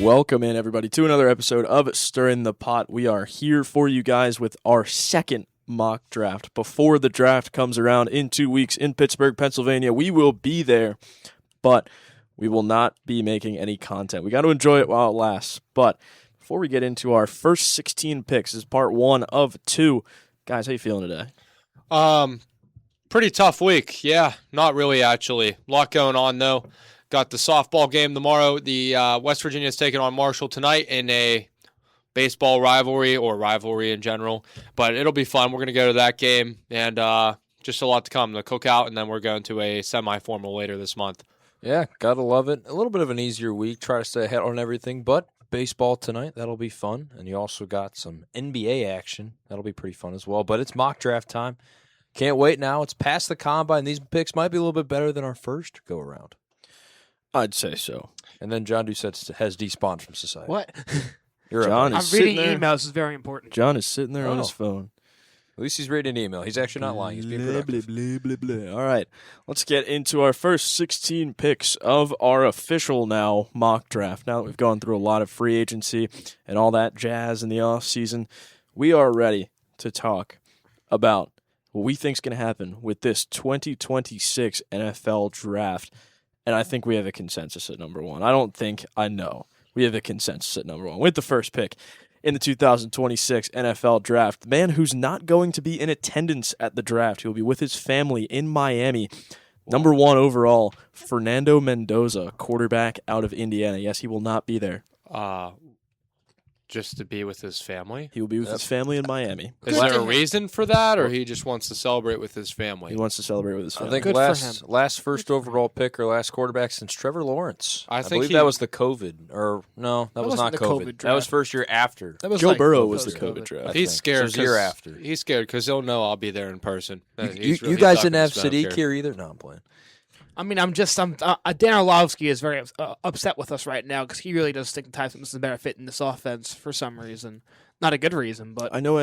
Welcome in, everybody, to another episode of Stirring the Pot. We are here for you guys with our second mock draft. Before the draft comes around in 2 weeks in Pittsburgh, Pennsylvania, we will be there, but we will not be making any content. We got to enjoy it while it lasts. But before we get into our first 16 picks, this is part 1 of 2. Guys, how you feeling today? Pretty tough week. Yeah, not really, actually. A lot going on, though. Got the softball game tomorrow. The West Virginia is taking on Marshall tonight in a baseball rivalry or rivalry in general. But it'll be fun. We're going to go to that game, and just a lot to come. The cookout, and then we're going to a semi-formal later this month. Yeah, gotta love it. A little bit of an easier week. Try to stay ahead on everything, but baseball tonight, that'll be fun. And you also got some NBA action. That'll be pretty fun as well. But it's mock draft time. Can't wait now. It's past the combine. These picks might be a little bit better than our first go-around. I'd say so. And then John Doucette has despawned from society. What? You're John up. is I'm reading sitting there. emails. This is very important. John is sitting there on Oh. his phone. At least he's reading an email. He's actually not lying. He's being Blah, productive. blah, blah, blah, blah. All right, let's get into our first 16 picks of our official now mock draft. Now that we've gone through a lot of free agency and all that jazz in the offseason, we are ready to talk about what we think is going to happen with this 2026 NFL draft. And I think we have a consensus at number 1. I know. We have a consensus at number 1 with the first pick in the 2026 NFL draft. The man who's not going to be in attendance at the draft. He'll be with his family in Miami. Number 1 overall, Fernando Mendoza, quarterback out of Indiana. Yes, he will not be there. Just to be with his family. He will be with his family in Miami. Is there a reason for that, or he just wants to celebrate with his family? He wants to celebrate with his I family. think Good for last first overall pick or last quarterback since Trevor Lawrence. I I think believe he- that was the COVID. Or no, that was wasn't not the COVID. COVID That was draft. first year after. That was Joe like Burrow was the post-COVID. COVID draft. I He's think. scared. So it was a year 'cause- after. He's scared because he'll know I'll be there in person. You guys didn't have Sadiq here either? No, I'm playing. I mean, Dan Orlovsky is very upset with us right now because he really does think Ty Smith is a better fit in this offense for some reason. Not a good reason, but I know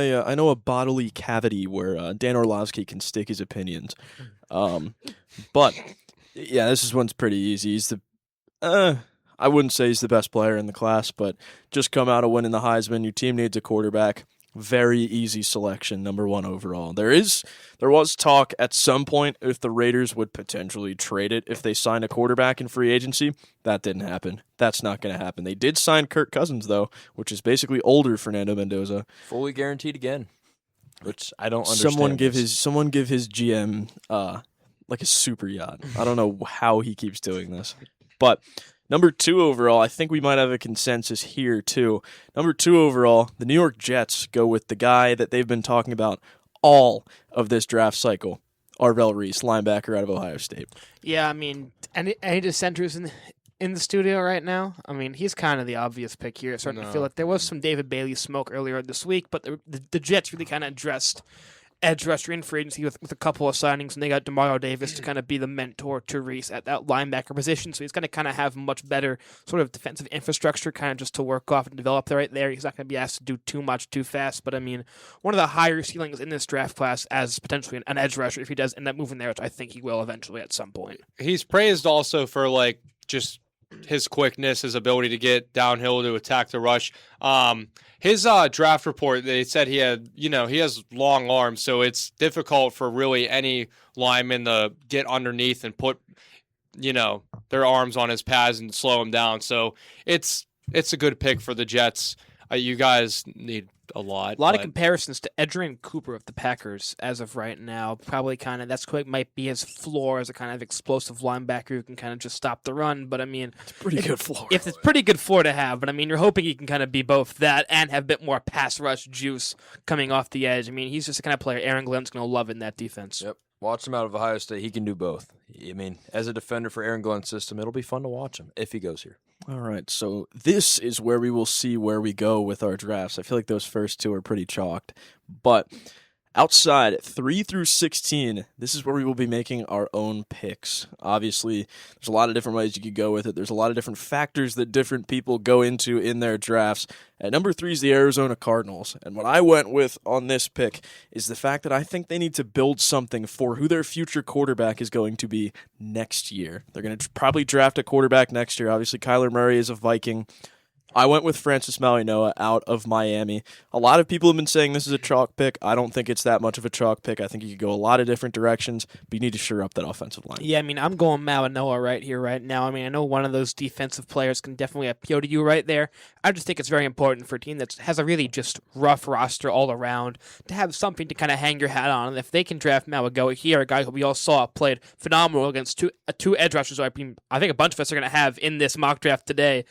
a bodily cavity where Dan Orlovsky can stick his opinions. But yeah, this one's pretty easy. He's I wouldn't say he's the best player in the class, but just come out of winning the Heisman. Your team needs a quarterback. Very easy selection, number 1 overall. There was talk at some point if the Raiders would potentially trade it if they signed a quarterback in free agency. That didn't happen. That's not going to happen. They did sign Kirk Cousins, though, which is basically older Fernando Mendoza. Fully guaranteed again, which I don't understand. Someone give his GM like a super yacht. I don't know how he keeps doing this. But number 2 overall, I think we might have a consensus here too. Number 2 overall, the New York Jets go with the guy that they've been talking about all of this draft cycle, Arvell Reese, linebacker out of Ohio State. yeah, I mean, any dissenters in the studio right now? I mean, he's kind of the obvious pick here. It's starting to feel like there was some David Bailey smoke earlier this week, but the Jets really kind of addressed edge rusher in free agency with a couple of signings, and they got DeMario Davis to kind of be the mentor to Reese at that linebacker position. So he's going to kind of have much better sort of defensive infrastructure kind of just to work off and develop right there. He's not going to be asked to do too much too fast. But, I mean, one of the higher ceilings in this draft class as potentially an edge rusher if he does end up moving there, which I think he will eventually at some point. He's praised also for just his quickness, his ability to get downhill to attack the rush. His draft report, they said he has long arms, so it's difficult for really any lineman to get underneath and put, their arms on his pads and slow him down. So it's a good pick for the Jets. You guys need a lot. A lot of comparisons to Edgerrin Cooper of the Packers as of right now. Probably kind of might be his floor as a kind of explosive linebacker who can kind of just stop the run. But I mean, It's a pretty good floor. If it's pretty good floor to have, but I mean, you're hoping he can kind of be both that and have a bit more pass rush juice coming off the edge. I mean, he's just the kind of player Aaron Glenn's going to love in that defense. Yep. Watch him out of Ohio State. He can do both. I mean, as a defender for Aaron Glenn's system, it'll be fun to watch him if he goes here. All right, so this is where we will see where we go with our drafts. I feel like those first 2 are pretty chalked. But outside, 3 through 16, this is where we will be making our own picks. Obviously, there's a lot of different ways you could go with it. There's a lot of different factors that different people go into in their drafts. At number 3 is the Arizona Cardinals. And what I went with on this pick is the fact that I think they need to build something for who their future quarterback is going to be next year. They're going to probably draft a quarterback next year. Obviously, Kyler Murray is a Viking. I went with Francis Mauigoa out of Miami. A lot of people have been saying this is a chalk pick. I don't think it's that much of a chalk pick. I think you could go a lot of different directions, but you need to shore up that offensive line. Yeah, I mean, I'm going Mauigoa right here, right now. I mean, I know one of those defensive players can definitely appeal to you right there. I just think it's very important for a team that has a really just rough roster all around to have something to kind of hang your hat on. And if they can draft Mauigoa here, a guy who we all saw played phenomenal against two edge rushers, I think a bunch of us are going to have in this mock draft today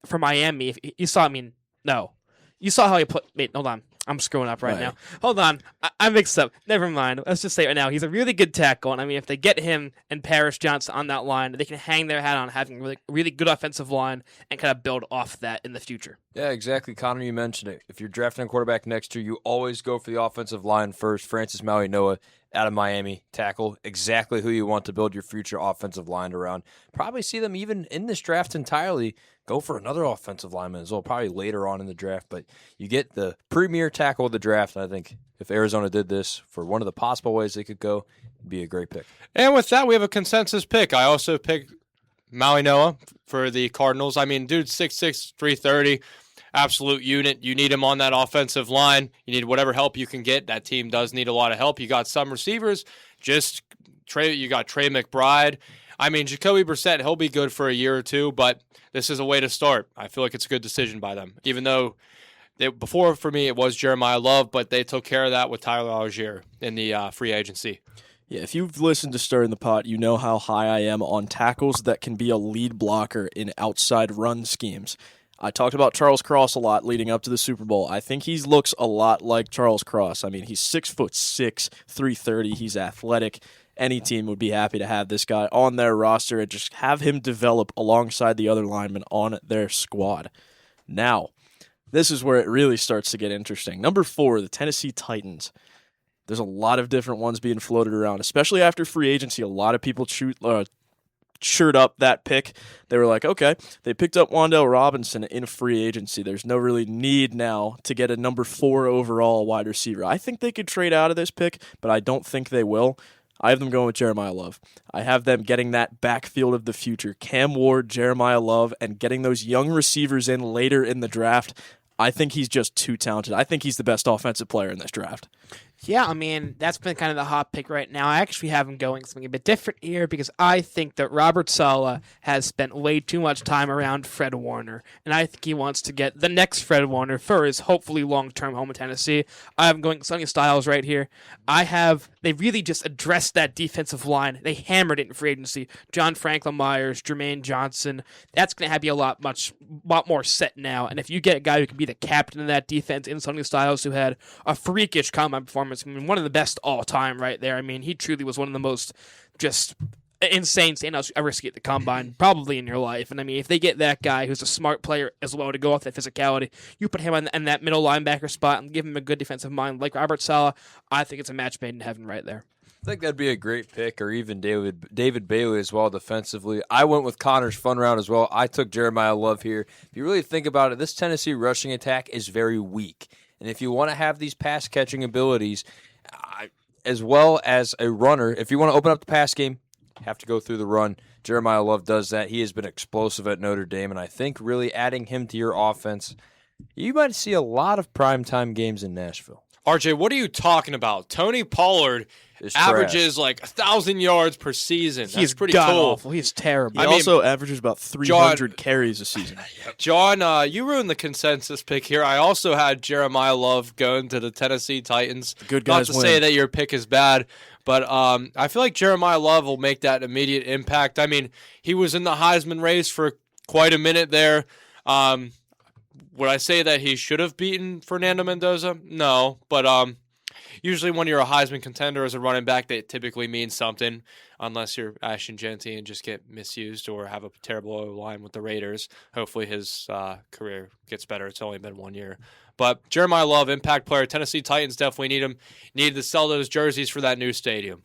for Miami. If you saw, you saw how he put. Wait, hold on. I'm screwing up right now. Hold on. I mixed up. Never mind. Let's just say it right now. He's a really good tackle. And I mean, if they get him and Paris Johnson on that line, they can hang their hat on having a really, really good offensive line and kind of build off that in the future. Yeah, exactly. Connor, you mentioned it. If you're drafting a quarterback next year, you always go for the offensive line first. Francis Mauigoa out of Miami, tackle, exactly who you want to build your future offensive line around. Probably see them even in this draft entirely go for another offensive lineman as well, probably later on in the draft. But you get the premier tackle of the draft, and I think if Arizona did this for one of the possible ways they could go, it'd be a great pick. And with that, we have a consensus pick. I also picked Mauigoa for the Cardinals. I mean, dude's 6'6", 330. Absolute unit. You need him on that offensive line. You need whatever help you can get. That team does need a lot of help. You got some receivers. You got Trey McBride. I mean, Jacoby Brissett, he'll be good for a year or two, but this is a way to start. I feel like it's a good decision by them. Even though before, for me, it was Jeremiah Love, but they took care of that with Tyler Algier in the free agency. Yeah, if you've listened to Stir in the Pot, you know how high I am on tackles that can be a lead blocker in outside run schemes. I talked about Charles Cross a lot leading up to the Super Bowl. I think he looks a lot like Charles Cross. I mean, he's 6'6", 330. He's athletic. Any team would be happy to have this guy on their roster and just have him develop alongside the other linemen on their squad. Now, this is where it really starts to get interesting. Number 4, the Tennessee Titans. There's a lot of different ones being floated around, especially after free agency. A lot of people cheered up that pick. They were like, okay, they picked up Wan'Dale Robinson in free agency. There's no really need now to get a number 4 overall wide receiver. I think they could trade out of this pick, but I don't think they will. I have them going with Jeremiah Love. I have them getting that backfield of the future. Cam Ward, Jeremiah Love, and getting those young receivers in later in the draft. I think he's just too talented. I think he's the best offensive player in this draft. Yeah, I mean, that's been kind of the hot pick right now. I actually have him going something a bit different here because I think that Robert Saleh has spent way too much time around Fred Warner, and I think he wants to get the next Fred Warner for his hopefully long-term home in Tennessee. I have him going Sonny Styles right here. They really just addressed that defensive line. They hammered it in free agency. John Franklin Myers, Jermaine Johnson. That's going to have you a lot more set now, and if you get a guy who can be the captain of that defense in Sonny Styles, who had a freakish combine performance, I mean, one of the best all time right there. I mean, he truly was one of the most just insane standouts you ever see at the combine, probably in your life. And I mean, if they get that guy who's a smart player as well to go off that physicality, you put him in that middle linebacker spot and give him a good defensive mind like Robert Saleh, I think it's a match made in heaven right there. I think that'd be a great pick, or even David Bailey as well defensively. I went with Connor's fun round as well. I took Jeremiah Love here. If you really think about it, this Tennessee rushing attack is very weak. And if you want to have these pass-catching abilities, as well as a runner, if you want to open up the pass game, have to go through the run. Jeremiah Love does that. He has been explosive at Notre Dame, and I think really adding him to your offense, you might see a lot of primetime games in Nashville. RJ, what are you talking about? Tony Pollard averages like 1,000 yards per season. That's pretty cool. Awful. He's terrible. He also averages about 300 carries a season. John, you ruined the consensus pick here. I also had Jeremiah Love going to the Tennessee Titans. Good guys Not to say that your pick is bad, but I feel like Jeremiah Love will make that immediate impact. I mean, he was in the Heisman race for quite a minute there. Would I say that he should have beaten Fernando Mendoza? No, but usually when you're a Heisman contender as a running back, that typically means something, unless you're Ashton Genty and just get misused or have a terrible O-line with the Raiders. Hopefully his career gets better. It's only been 1 year. But Jeremiah Love, impact player. Tennessee Titans definitely need him. Need to sell those jerseys for that new stadium.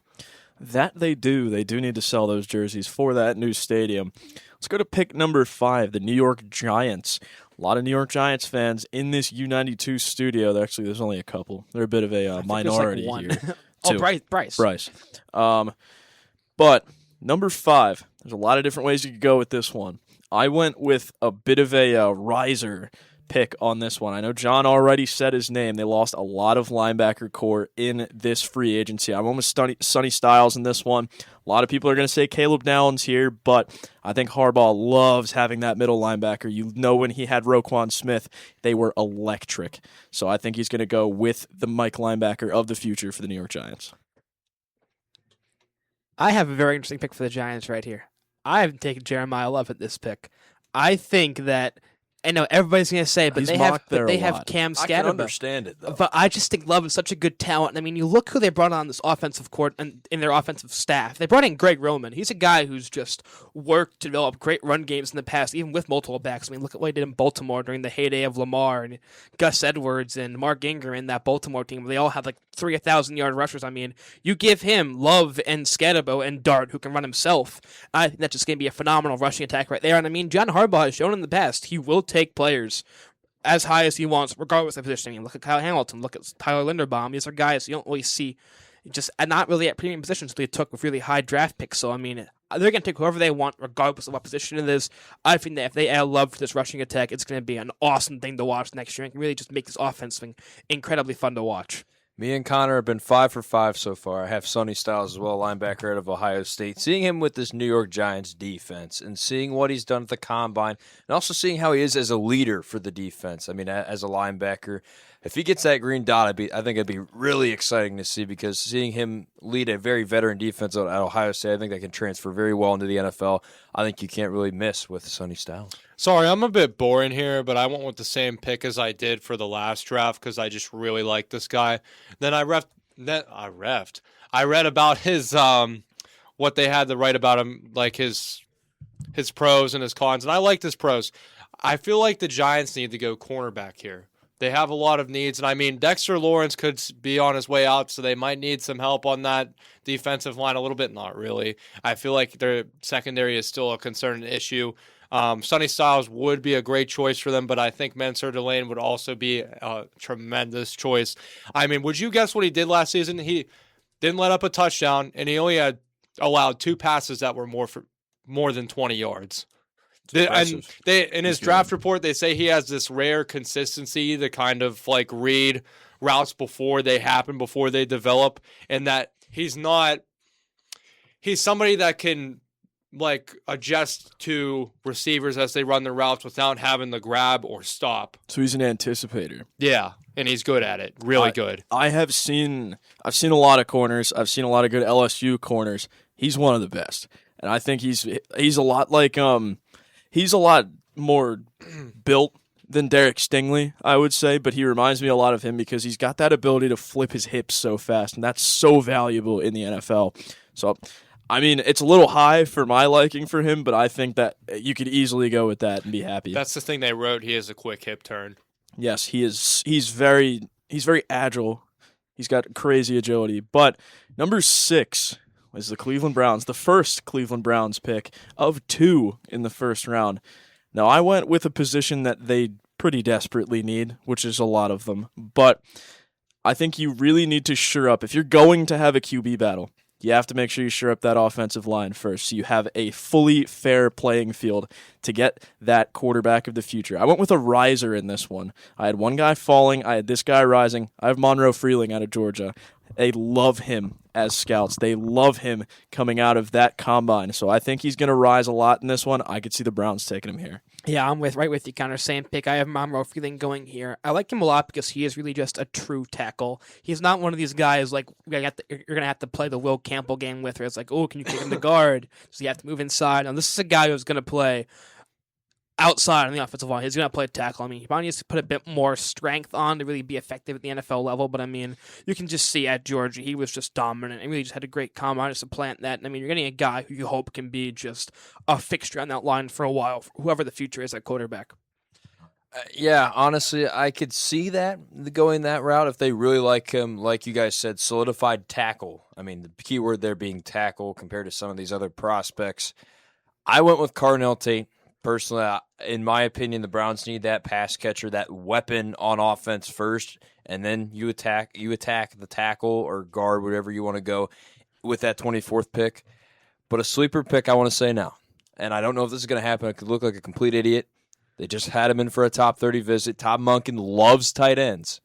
That they do. They do need to sell those jerseys for that new stadium. Let's go to pick number 5, the New York Giants. A lot of New York Giants fans in this U92 studio. Actually, there's only a couple. They're a bit of a minority here. Bryce. But number 5, there's a lot of different ways you could go with this one. I went with a bit of a riser pick on this one. I know John already said his name. They lost a lot of linebacker core in this free agency. I'm almost Sonny Styles in this one. A lot of people are going to say Caleb Downs here, but I think Harbaugh loves having that middle linebacker. You know, when he had Roquan Smith, they were electric. So I think he's going to go with the Mike linebacker of the future for the New York Giants. I have a very interesting pick for the Giants right here. I haven't taken Jeremiah Love at this pick. I think that, I know everybody's going to say, but they have Cam I can Scatterbo. understand it, though. But I just think Love is such a good talent. I mean, you look who they brought on this offensive court and in their offensive staff. They brought in Greg Roman. He's a guy who's just worked to develop great run games in the past, even with multiple backs. I mean, look at what he did in Baltimore during the heyday of Lamar and Gus Edwards and Mark Ingram in that Baltimore team, where they all had like 3,000-yard rushers. I mean, you give him Love and Scatterbo and Dart, who can run himself. I think that's just going to be a phenomenal rushing attack right there. And I mean, John Harbaugh has shown in the past he will take players as high as he wants, regardless of position. I mean, look at Kyle Hamilton, look at Tyler Linderbaum. These are guys you don't always see, just not really at premium positions they took with really high draft picks. So, I mean, they're going to take whoever they want, regardless of what position it is. I think that if they add Love to this rushing attack, it's going to be an awesome thing to watch next year and can really just make this offense thing incredibly fun to watch. Me and Connor have been 5 for 5 so far. I have Sonny Styles as well, linebacker out of Ohio State. Seeing him with this New York Giants defense and seeing what he's done at the Combine and also seeing how he is as a leader for the defense. I mean, as a linebacker, if he gets that green dot, I think it'd be really exciting to see, because seeing him lead a very veteran defense at Ohio State, I think that can transfer very well into the NFL. I think you can't really miss with Sonny Styles. Sorry, I'm a bit boring here, but I went with the same pick as I did for the last draft because I just really like this guy. Then I read about his what they had to write about him, like his pros and his cons, and I liked his pros. I feel like the Giants need to go cornerback here. They have a lot of needs, and I mean, Dexter Lawrence could be on his way out, so they might need some help on that defensive line a little bit. Not really. I feel like their secondary is still a concern and issue. Sonny Styles would be a great choice for them, but I think Mensur Delane would also be a tremendous choice. I mean, would you guess what he did last season? He didn't let up a touchdown, and he only had allowed 2 passes that were more than 20 yards. In his draft report, they say he has this rare consistency to kind of like read routes before they happen, before they develop, and that he's somebody that can like adjust to receivers as they run their routes without having to grab or stop. So he's an anticipator. Yeah, and he's good at it. Really good. I've seen a lot of corners. I've seen a lot of good LSU corners. He's one of the best. And I think he's a lot like he's a lot more built than Derek Stingley, I would say, but he reminds me a lot of him because he's got that ability to flip his hips so fast, and that's so valuable in the NFL. So, I mean, it's a little high for my liking for him, but I think that you could easily go with that and be happy. That's the thing they wrote. He has a quick hip turn. Yes, he is. He's very agile. He's got crazy agility. But number 6 is the Cleveland Browns, the first Cleveland Browns pick of 2 in the first round. Now, I went with a position that they pretty desperately need, which is a lot of them. But I think you really need to shore up. If you're going to have a QB battle, you have to make sure you shore up that offensive line first so you have a fully fair playing field to get that quarterback of the future. I went with a riser in this one. I had one guy falling. I had this guy rising. I have Monroe Freeling out of Georgia. They love him as scouts. They love him coming out of that combine. So I think he's going to rise a lot in this one. I could see the Browns taking him here. Yeah, I'm right with you, Connor. Same pick. I have Monroe Freeling going here. I like him a lot because he is really just a true tackle. He's not one of these guys like you're going to have to play the Will Campbell game with, where it's like, oh, can you kick him to guard? So you have to move inside. And this is a guy who's going to play outside on the offensive line. He's going to play tackle. I mean, he probably needs to put a bit more strength on to really be effective at the NFL level. But, I mean, you can just see at Georgia, he was just dominant and really just had a great combine to supplant that. And, I mean, you're getting a guy who you hope can be just a fixture on that line for a while, whoever the future is at quarterback. Yeah, honestly, I could see that going that route if they really like him, like you guys said, solidified tackle. I mean, the key word there being tackle compared to some of these other prospects. I went with Carnell Tate. Personally, in my opinion, the Browns need that pass catcher, that weapon on offense first, and then you attack the tackle or guard, whatever you want to go with that 24th pick. But a sleeper pick, I want to say now. and I don't know if this is going to happen. I could look like a complete idiot. They just had him in for a top 30 visit. Todd Monken loves tight ends.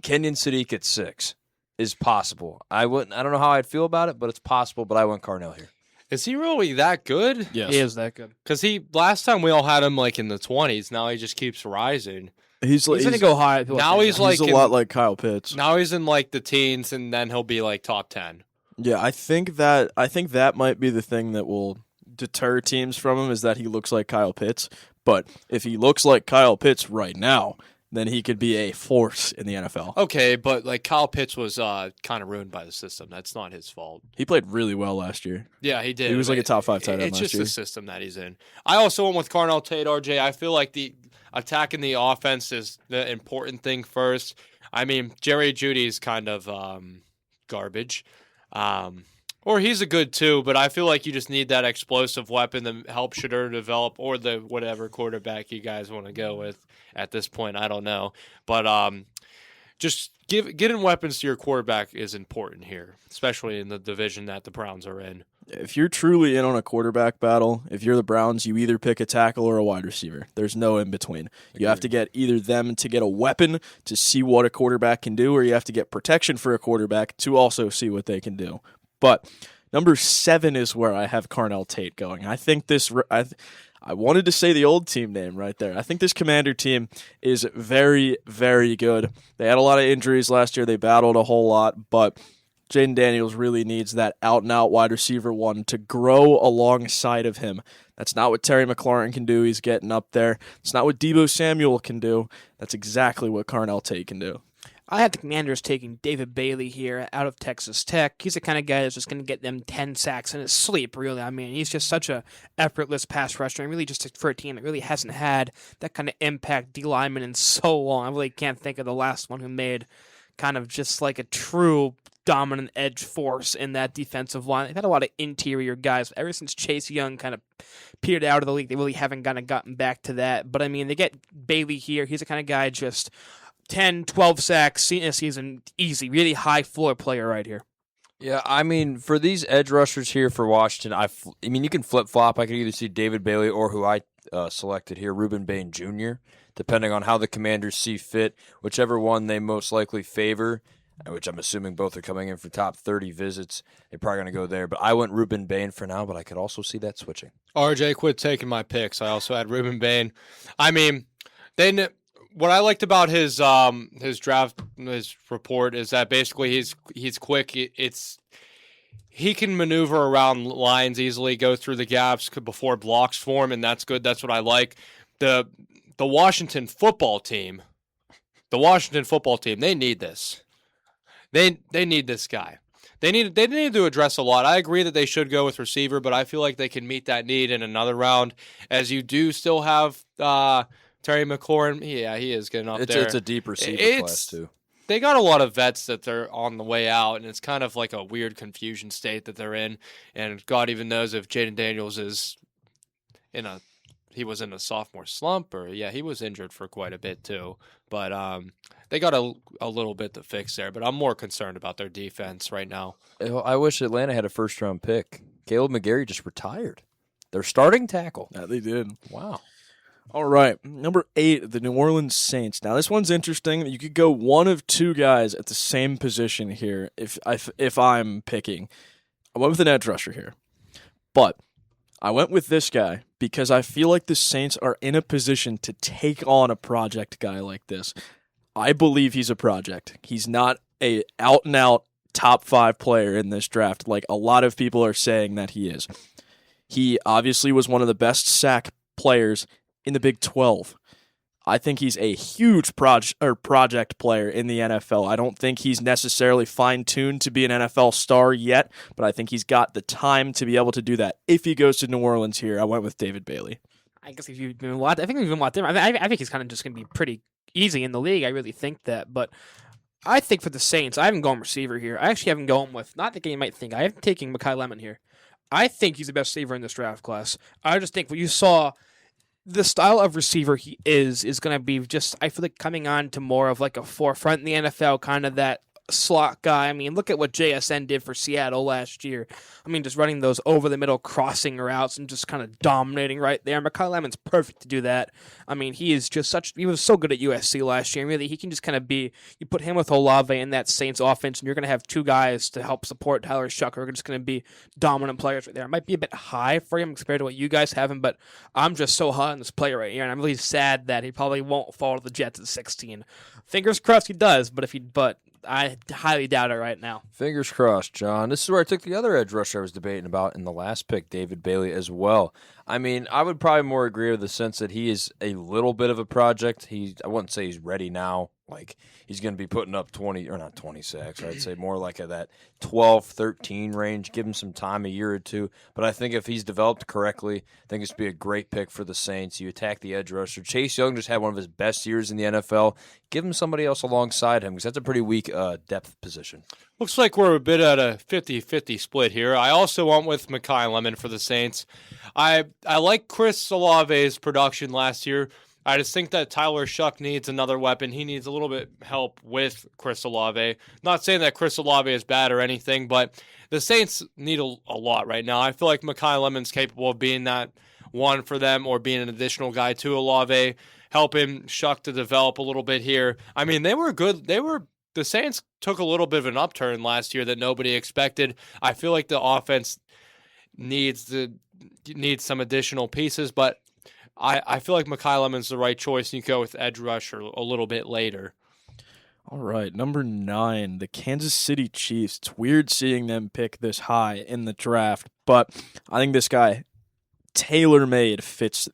Kenyon Sadiq at 6 is possible. I don't know how I'd feel about it, but it's possible. But I went Carnell here. Is he really that good? Yes. He is that good. Because last time we all had him like in the 20s. Now he just keeps rising. He's He's going to go high. Now he's like a lot like Kyle Pitts. Now he's in like the teens, and then he'll be like top 10. Yeah, I think that might be the thing that will deter teams from him is that he looks like Kyle Pitts. But if he looks like Kyle Pitts right now, then he could be a force in the NFL. Okay, but like Kyle Pitts was kind of ruined by the system. That's not his fault. He played really well last year. Yeah, he did. He was like a top 5 tight end It's last just year. the system that he's in. I also went with Carnell Tate, RJ. I feel like the attacking the offense is the important thing first. I mean, Jerry Jeudy's kind of garbage. Or he's a good too, but I feel like you just need that explosive weapon to help Shedeur develop, or the whatever quarterback you guys want to go with at this point. I don't know, but just getting weapons to your quarterback is important here, especially in the division that the Browns are in. If you're truly in on a quarterback battle, if you're the Browns, you either pick a tackle or a wide receiver. There's no in between. You have to get either them to get a weapon to see what a quarterback can do, or you have to get protection for a quarterback to also see what they can do. But number 7 is where I have Carnell Tate going. I think I wanted to say the old team name right there. I think this Commander team is very, very good. They had a lot of injuries last year. They battled a whole lot, but Jaden Daniels really needs that out-and-out wide receiver one to grow alongside of him. That's not what Terry McLaurin can do. He's getting up there. It's not what Deebo Samuel can do. That's exactly what Carnell Tate can do. I have the Commanders taking David Bailey here out of Texas Tech. He's the kind of guy that's just going to get them 10 sacks in his sleep, really. I mean, he's just such a effortless pass rusher, and really just for a team that really hasn't had that kind of impact D lineman in so long. I really can't think of the last one who made kind of just like a true dominant edge force in that defensive line. They've had a lot of interior guys. Ever since Chase Young kind of petered out of the league, they really haven't kind of gotten back to that. But, I mean, they get Bailey here. He's the kind of guy just 10, 12 sacks in a season, easy. Really high floor player right here. Yeah, I mean, for these edge rushers here for Washington, I mean, you can flip-flop. I could either see David Bailey or who I selected here, Reuben Bain Jr., depending on how the Commanders see fit, whichever one they most likely favor, which I'm assuming both are coming in for top 30 visits. They're probably going to go there. But I went Reuben Bain for now, but I could also see that switching. RJ, quit taking my picks. I also had Reuben Bain. I mean, what I liked about his draft, his report, is that basically he's quick. He can maneuver around lines easily, go through the gaps before blocks form, and that's good. That's what I like. The Washington football team, they need this. They need this guy. They need to address a lot. I agree that they should go with receiver, but I feel like they can meet that need in another round, as you do still have Terry McLaurin. Yeah, he is getting up there. It's a deep receiver class, too. They got a lot of vets that they're on the way out, and it's kind of like a weird confusion state that they're in. And God even knows if Jaden Daniels is he was in a sophomore slump, or he was injured for quite a bit too. But they got a little bit to fix there. But I'm more concerned about their defense right now. I wish Atlanta had a first-round pick. Caleb McGarry just retired. Their starting tackle. Yeah, they did. Wow. All right, number 8, the New Orleans Saints. Now, this one's interesting. You could go one of two guys at the same position here if I'm picking. I went with an edge rusher here. But I went with this guy because I feel like the Saints are in a position to take on a project guy like this. I believe he's a project. He's not a out-and-out top 5 player in this draft like a lot of people are saying that he is. He obviously was one of the best sack players in the Big 12. I think he's a huge project player in the NFL. I don't think he's necessarily fine-tuned to be an NFL star yet, but I think he's got the time to be able to do that. If he goes to New Orleans here, I went with David Bailey. I guess if you've been watching, I think we've been watching. I think he's kind of just going to be pretty easy in the league. I really think that, but I think for the Saints, I haven't gone receiver here. I actually haven't gone with, not the game you might think, I haven't taken Mekhi Lemon here. I think he's the best receiver in this draft class. I just think what you saw, the style of receiver he is going to be just, I feel like, coming on to more of like a forefront in the NFL, kind of that slot guy. I mean, look at what JSN did for Seattle last year. I mean, just running those over-the-middle crossing routes and just kind of dominating right there. Mekhi Lemon's perfect to do that. I mean, he was so good at USC last year. Really, he can just kind of you put him with Olave in that Saints offense, and you're going to have two guys to help support Tyler Shuck who are just going to be dominant players right there. It might be a bit high for him compared to what you guys have him, but I'm just so hot on this player right here, and I'm really sad that he probably won't fall to the Jets at 16. Fingers crossed he does, but I highly doubt it right now. Fingers crossed, John. This is where I took the other edge rusher I was debating about in the last pick, David Bailey, as well. I mean, I would probably more agree with the sense that he is a little bit of a project. I wouldn't say he's ready now. Like, he's going to be putting up 20, or not 20 sacks. I'd say more like that 12, 13 range. Give him some time, a year or two. But I think if he's developed correctly, I think it's be a great pick for the Saints. You attack the edge rusher. Chase Young just had one of his best years in the NFL. Give him somebody else alongside him because that's a pretty weak depth position. Looks like we're a bit at a 50-50 split here. I also went with Mekhi Lemon for the Saints. I like Chris Olave's production last year. I just think that Tyler Shuck needs another weapon. He needs a little bit help with Chris Olave. Not saying that Chris Olave is bad or anything, but the Saints need a lot right now. I feel like Mekhi Lemon's capable of being that one for them or being an additional guy to Olave, helping Shuck to develop a little bit here. I mean, they were good. The Saints took a little bit of an upturn last year that nobody expected. I feel like the offense needs some additional pieces, but I feel like Mekhi Lemon's the right choice, and you go with edge rusher a little bit later. All right, number 9, the Kansas City Chiefs. It's weird seeing them pick this high in the draft, but I think this guy, tailor-made, fits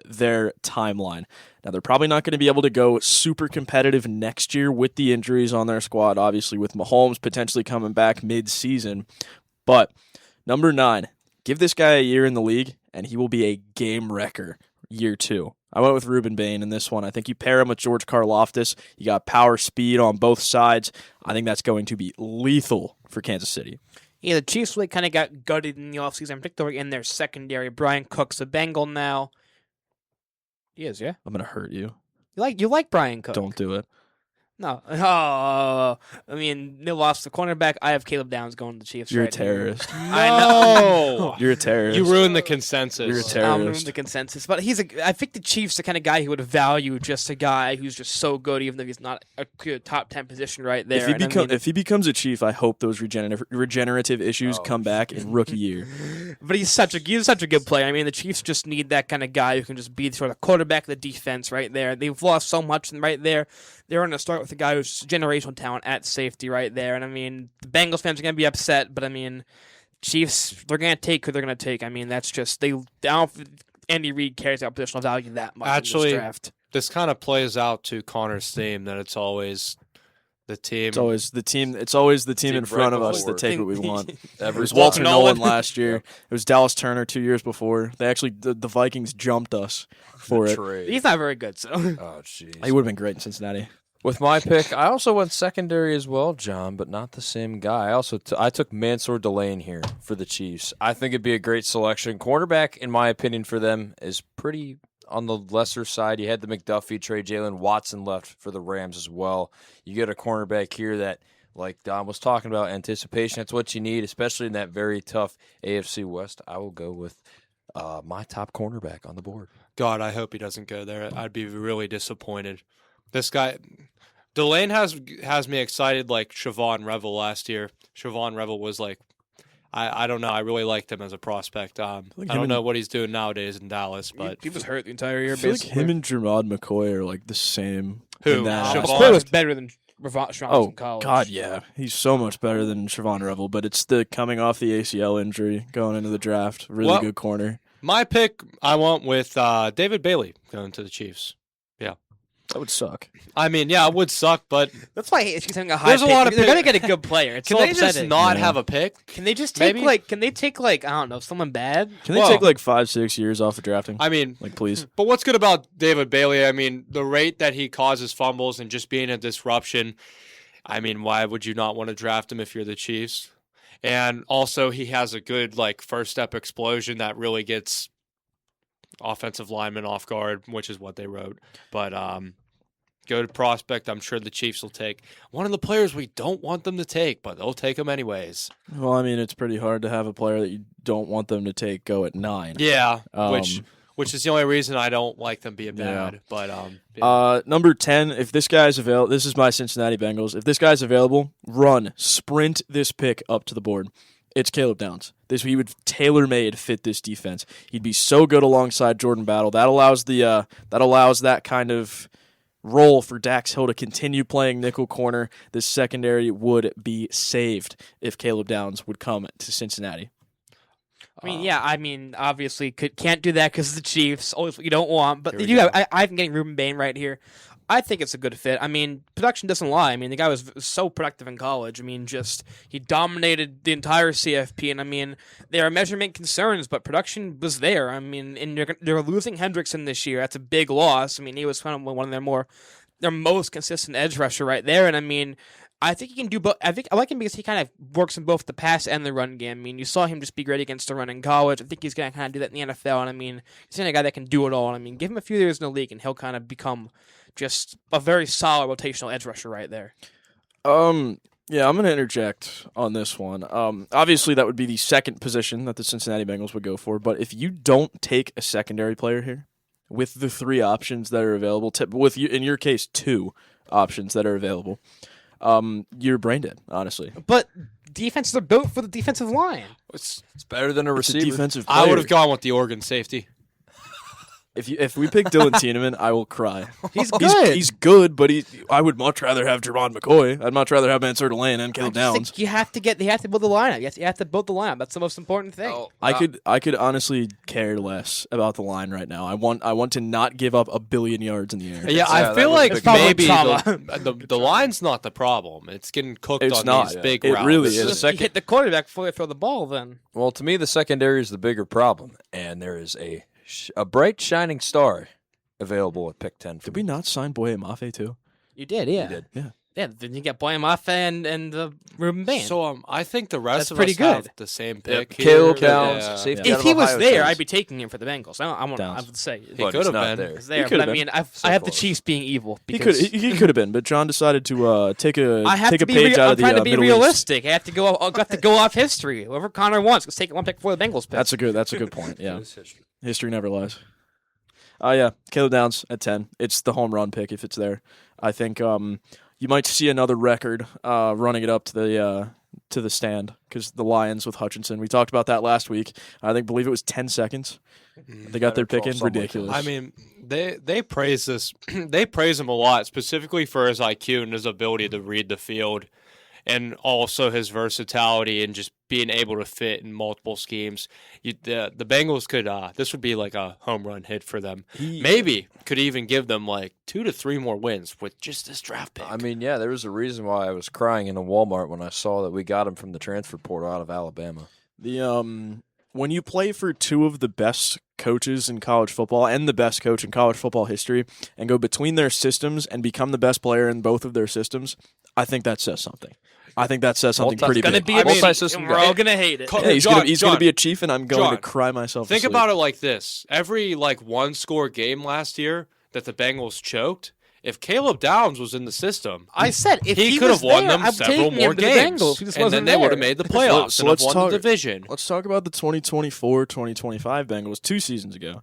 their timeline. Now, they're probably not going to be able to go super competitive next year with the injuries on their squad, obviously with Mahomes potentially coming back mid-season, but number 9, give this guy a year in the league, and he will be a game wrecker year 2. I went with Ruben Bain in this one. I think you pair him with George Karlaftis. You got power, speed on both sides. I think that's going to be lethal for Kansas City. Yeah, the Chiefs really kind of got gutted in the offseason, particularly in their secondary. Brian Cook's a Bengal now. He is, yeah? I'm going to hurt you. You like Brian Cook? Don't do it. No. Oh, I mean, they lost the cornerback. I have Caleb Downs going to the Chiefs. You're right a terrorist. I know. You're a terrorist. You ruined the consensus. You're a I'm ruining terrorist. the consensus. But I think the Chiefs are the kind of guy who would value just a guy who's just so good, even though he's not a good top 10 position right there. If he becomes a Chief, I hope those regenerative issues come back in rookie year. But he's such a good player. I mean, the Chiefs just need that kind of guy who can just be sort of quarterback of the defense right there. They've lost so much right there. They're going to start with a guy who's generational talent at safety right there. And, I mean, the Bengals fans are going to be upset, but, I mean, Chiefs, they're going to take who they're going to take. I mean, that's just, Andy Reid cares about positional value that much in this draft. This kind of plays out to Connor's theme that it's always the team. It's always the team in front of us forward. that take what we want. It was Walter Walter Nolan last year. It was Dallas Turner 2 years before. They actually the Vikings jumped us for it. Trade. He's not very good, so. Oh, jeez. He would have been great in Cincinnati. With my pick, I also went secondary as well, John, but not the same guy. I took Mansour Delane here for the Chiefs. I think it'd be a great selection. Cornerback, in my opinion, for them is pretty on the lesser side. You had the McDuffie trade. Jalen Watson left for the Rams as well. You get a cornerback here that, like Don was talking about, anticipation. That's what you need, especially in that very tough AFC West. I will go with my top cornerback on the board. God, I hope he doesn't go there. I'd be really disappointed. This guy, Delane has me excited like Siobhan Revel last year. Siobhan Revel was like, I don't know. I really liked him as a prospect. I don't know what he's doing nowadays in Dallas, but He was hurt the entire year, I feel like basically. him and Jermad McCoy are like the same. Who? in that Siobhan? aspect. McCoy was better than Ravon Oh, in college. God, yeah. He's so much better than Siobhan Revel, but it's the coming off the ACL injury going into the draft. Really good corner. My pick, I went with David Bailey going to the Chiefs. That would suck. I mean, yeah, it would suck, but That's why he's having a high There's a pick. lot of They're pick- going to get a good player. It's can so they just upsetting. not Yeah. have a pick? Can they just take Maybe? I don't know, someone bad? Can they Well- take like 5-6 years off of drafting? I mean, Like, please. but what's good about David Bailey? I mean, the rate that he causes fumbles and just being a disruption. I mean, why would you not want to draft him if you're the Chiefs? And also, he has a good like first step explosion that really gets offensive linemen off guard, which is what they wrote. But Good prospect. I'm sure the Chiefs will take one of the players we don't want them to take, but they'll take him anyways. Well, I mean, it's pretty hard to have a player that you don't want them to take go at 9. Yeah, which is the only reason I don't like them being bad. But number 10, if this guy's available, this is my Cincinnati Bengals. If this guy's available, sprint this pick up to the board. It's Caleb Downs. He would tailor-made fit this defense. He'd be so good alongside Jordan Battle. That allows that kind of role for Dax Hill to continue playing nickel corner. This secondary would be saved if Caleb Downs would come to Cincinnati. I mean, obviously can't do that because of the Chiefs. Always what you don't want. But they do have. I'm getting Ruben Bain right here. I think it's a good fit. I mean, production doesn't lie. I mean, the guy was so productive in college. I mean, he dominated the entire CFP. And I mean, there are measurement concerns, but production was there. I mean, and they're losing Hendrickson this year. That's a big loss. I mean, he was kind of one of their most consistent edge rusher right there. And I mean, I think he can do both. I like him because he kind of works in both the pass and the run game. I mean, you saw him just be great against the run in college. I think he's going to kind of do that in the NFL. And I mean, he's a guy that can do it all. And I mean, give him a few years in the league, and he'll kind of become just a very solid rotational edge rusher right there. Yeah, I'm going to interject on this one. Obviously, that would be the second position that the Cincinnati Bengals would go for. But if you don't take a secondary player here, with the 3 options that are available, with you, in your case, 2 options that are available, you're brain dead, honestly. But defenses are built for the defensive line. It's better than a receiver. Defensive player. I would have gone with the Oregon safety. If we pick Dylan Tiedemann, I will cry. He's good. He's good, but I would much rather have Jerron McCoy. I'd much rather have Mansour Delane and Caleb Downs. You have to build the lineup. You have to build the lineup. That's the most important thing. I could honestly care less about the line right now. I want to not give up 1 billion yards in the air. Yeah, I feel like maybe the line's not the problem. It's getting cooked on these big routes. It really is. You hit the quarterback before they throw the ball. Then. Well, to me, the secondary is the bigger problem, and there is a bright shining star available at pick 10. Did we not sign Boye Mafe too? You did, yeah. You did. Yeah. Yeah, then you get Boye Mafe and Ruben Bain. So I think the rest That's of pretty us good. have the same pick. Caleb here. Downs, safety out If of he was Ohio there, State. I'd be taking him for the Bengals. I would say He But could he's have not been. there. he's there. He could But have I mean, So I have the close. Chiefs being evil. He Because could have been, but John decided to take a page out I'm of the trying to be Middle East. realistic. I have to go off history. Whoever Connor wants, let's take one pick before the Bengals pick. That's a good point. Yeah, It's history. history never lies. Yeah, Caleb Downs at 10. It's the home run pick if it's there. I think you might see another record running it up to the stand because the Lions with Hutchinson. We talked about that last week. Believe it was 10 seconds. They got their pick in. Ridiculous. I mean, they praise this. They praise him a lot, specifically for his IQ and his ability to read the field, and also his versatility and just being able to fit in multiple schemes. The Bengals could this would be like a home run hit for them. Maybe could even give them like 2 to 3 more wins with just this draft pick. I mean, yeah, there was a reason why I was crying in a Walmart when I saw that we got him from the transfer portal out of Alabama. When you play for 2 of the best coaches in college football and the best coach in college football history and go between their systems and become the best player in both of their systems, I think that says something. I think that says something pretty big. Be a multi-system guy. We're all gonna hate it. Yeah, he's going to be a Chief, and I'm going to cry myself. Think asleep. about it like this: every 1-score game last year that the Bengals choked, if Caleb Downs was in the system, I said if he could have won them several more games, and then they would have made the playoffs and won the division. Let's talk about the 2024-2025 Bengals 2 seasons ago.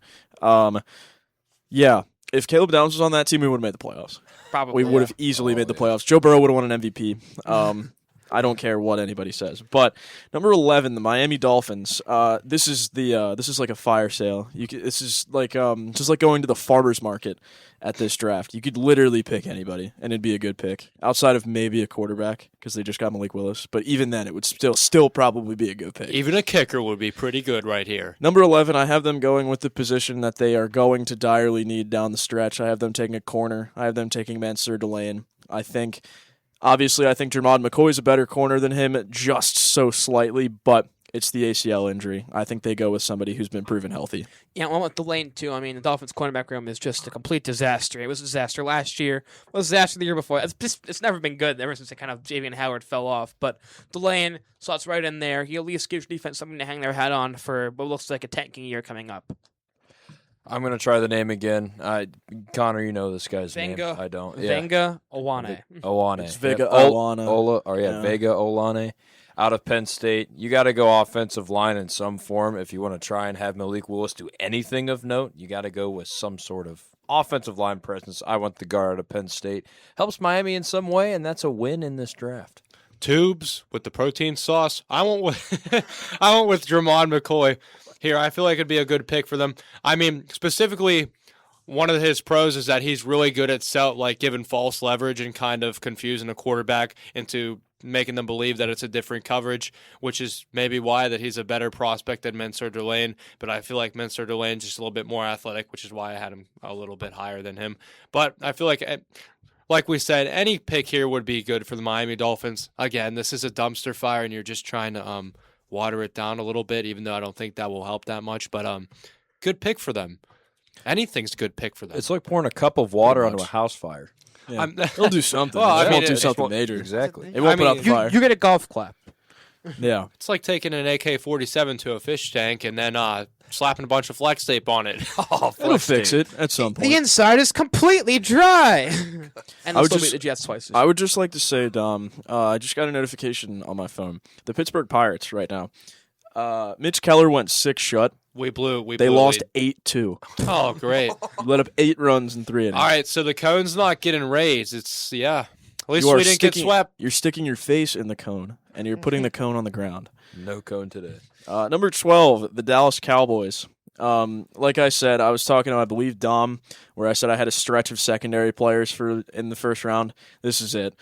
Yeah, if Caleb Downs was on that team, we would have made the playoffs. Probably, we would have easily made the playoffs. Joe Burrow would have won an MVP. I don't care what anybody says. But number 11, the Miami Dolphins. This is like a fire sale. This is like just like going to the farmers market at this draft. You could literally pick anybody, and it'd be a good pick. Outside of maybe a quarterback, because they just got Malik Willis. But even then, it would still probably be a good pick. Even a kicker would be pretty good right here. Number 11, I have them going with the position that they are going to direly need down the stretch. I have them taking a corner. I have them taking Mansour Delane. Obviously, I think Jermod McCoy is a better corner than him, just so slightly, but it's the ACL injury. I think they go with somebody who's been proven healthy. Yeah, I went with Delane, too. I mean, the Dolphins' cornerback room is just a complete disaster. It was a disaster last year. It was a disaster the year before. It's never been good ever since Javian Howard fell off. But Delane slots right in there. He at least gives defense something to hang their hat on for what looks like a tanking year coming up. I'm going to try the name again. Connor, you know this guy's Venga. name. I don't. Venga Owane. Owane. It's Vega Yep. Owane. Vega Olane out of Penn State. You got to go offensive line in some form if you want to try and have Malik Willis do anything of note. You got to go with some sort of offensive line presence. I want the guard out of Penn State. Helps Miami in some way, and that's a win in this draft. Tubes with the protein sauce. I went with Jermon McCoy here. I feel like it'd be a good pick for them. I mean, specifically, one of his pros is that he's really good at giving false leverage and kind of confusing a quarterback into making them believe that it's a different coverage, which is maybe why that he's a better prospect than Mincer Delane. But I feel like Mincer Delane's just a little bit more athletic, which is why I had him a little bit higher than him. But I feel like we said, any pick here would be good for the Miami Dolphins. Again, this is a dumpster fire, and you're just trying to water it down a little bit, even though I don't think that will help that much. But good pick for them. Anything's a good pick for them. It's like pouring a cup of water onto a house fire. Yeah. They'll do something. Well, It won't do something major. Exactly. It won't put out the fire. You get a golf clap. Yeah. It's like taking an AK-47 to a fish tank and then slapping a bunch of flex tape on it. It'll fix it at some point. The inside is completely dry. And I they'll would still just- beat the Jets twice. This I would just like to say, Dom, I just got a notification on my phone. The Pittsburgh Pirates right now. Mitch Keller went 6 shut. We blew. They lost lead. 8-2. Oh, great. Let up 8 runs in 3 innings. All right, so the cone's not getting raised. It's, yeah. At least You are we didn't get sticking- swept. You're sticking your face in the cone, and you're putting the cone on the ground. No cone today. Number 12, the Dallas Cowboys. Like I said, I was talking to, I believe, Dom, where I said I had a stretch of secondary players in the first round. This is it.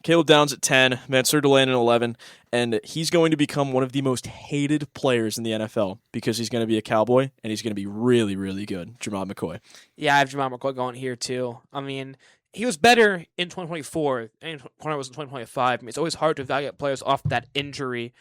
Caleb Downs at 10, Mansour Delane at 11, and he's going to become one of the most hated players in the NFL because he's going to be a Cowboy, and he's going to be really, really good. Jermon McCoy. Yeah, I have Jermon McCoy going here too. I mean, he was better in 2024 and when I was in 2025. I mean, it's always hard to evaluate players off that injury,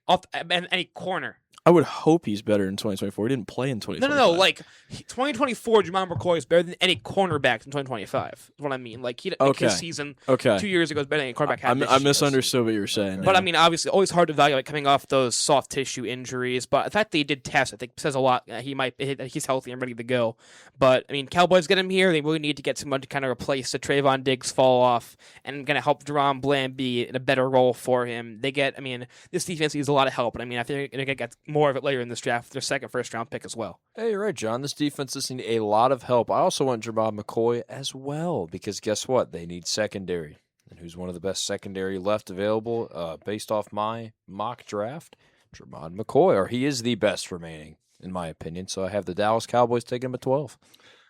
off any corner. I would hope he's better in 2024. He didn't play in 2025. No. Like 2024, Jermon McCoy is better than any cornerback in 2025. Is what I mean. Like his season 2 years ago was better than any cornerback had. I misunderstood what you were saying. But I mean, obviously, always hard to evaluate coming off those soft tissue injuries. But the fact that he did test, I think, says a lot. He's healthy and ready to go. But I mean, Cowboys get him here. They really need to get someone to kind of replace the Trayvon Diggs fall off and going to help Deron Bland be in a better role for him. This defense needs a lot of help. But I mean, I think they're going to get more of it later in this draft. Their second first round pick as well. Hey, you're right, John. This defense does need a lot of help. I also want Jermon McCoy as well because guess what? They need secondary. And who's one of the best secondary left available based off my mock draft? Jermon McCoy, or he is the best remaining, in my opinion. So I have the Dallas Cowboys taking him at 12.